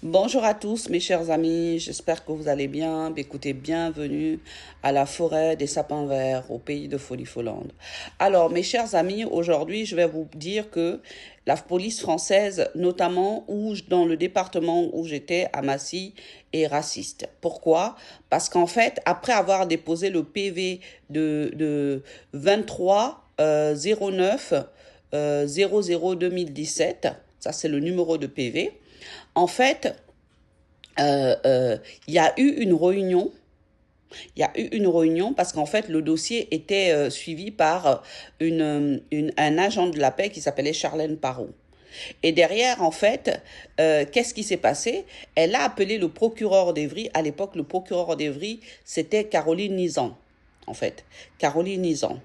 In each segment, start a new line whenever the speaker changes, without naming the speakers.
Bonjour à tous mes chers amis, j'espère que vous allez bien. Écoutez, bienvenue à la forêt des sapins verts, au pays de Folie-Folande. Alors mes chers amis, aujourd'hui je vais vous dire que la police française, notamment dans le département où j'étais, à Massy, est raciste. Pourquoi? Parce qu'en fait, après avoir déposé le PV de 23 09 00 2017, ça c'est le numéro de PV, en fait, il y a eu une réunion. Il y a eu une réunion parce qu'en fait, le dossier était suivi par un agent de la paix qui s'appelait Charlène Parot. Et derrière, en fait, qu'est-ce qui s'est passé? Elle a appelé le procureur d'Evry. À l'époque, le procureur d'Evry, c'était Caroline Nizan, en fait. Caroline Nizan.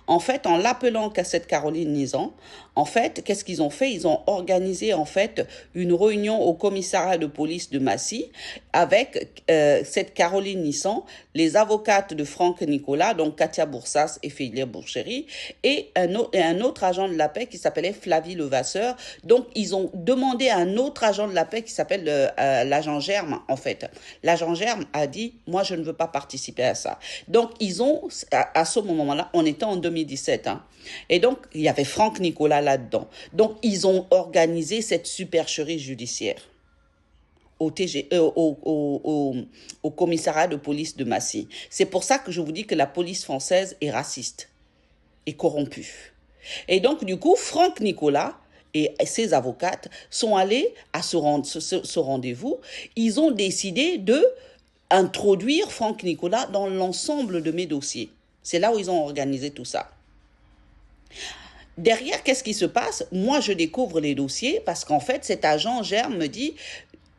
En fait, en l'appelant cette Caroline Nizan, en fait, qu'est-ce qu'ils ont fait? Ils ont organisé, en fait, une réunion au commissariat de police de Massy avec cette Caroline Nizan, les avocates de Franck Nicolas, donc Katia Boursas et Félia Bourchéry, et un autre agent de la paix qui s'appelait Flavie Levasseur. Donc, ils ont demandé à un autre agent de la paix qui s'appelle l'agent Germe, en fait. L'agent Germe a dit, moi, je ne veux pas participer à ça. Donc, ils ont, à ce moment-là, on était en 2017, hein. Et donc, il y avait Franck Nicolas là-dedans. Donc, ils ont organisé cette supercherie judiciaire au commissariat de police de Massy. C'est pour ça que je vous dis que la police française est raciste et corrompue. Et donc, du coup, Franck Nicolas et ses avocates sont allés à ce rendez-vous. Ils ont décidé d'introduire Franck Nicolas dans l'ensemble de mes dossiers. C'est là où ils ont organisé tout ça. Derrière, qu'est-ce qui se passe? Moi, je découvre les dossiers parce qu'en fait, cet agent Germe me dit,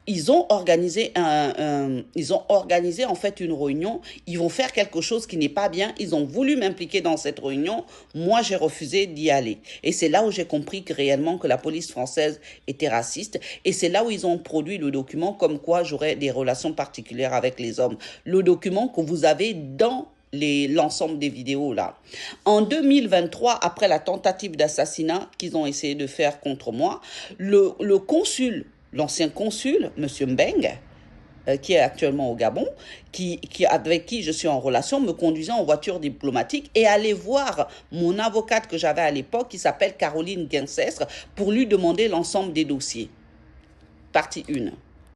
ils ont organisé en fait une réunion. Ils vont faire quelque chose qui n'est pas bien. Ils ont voulu m'impliquer dans cette réunion. Moi, j'ai refusé d'y aller. Et c'est là où j'ai compris réellement que la police française était raciste. Et c'est là où ils ont produit le document comme quoi j'aurais des relations particulières avec les hommes. Le document que vous avez dans l'ensemble des vidéos là. En 2023, après la tentative d'assassinat qu'ils ont essayé de faire contre moi, le consul, l'ancien consul, M. Mbeng, qui est actuellement au Gabon, avec qui je suis en relation, me conduisait en voiture diplomatique et allait voir mon avocate que j'avais à l'époque, qui s'appelle Caroline Guincestre, pour lui demander l'ensemble des dossiers. Partie 1.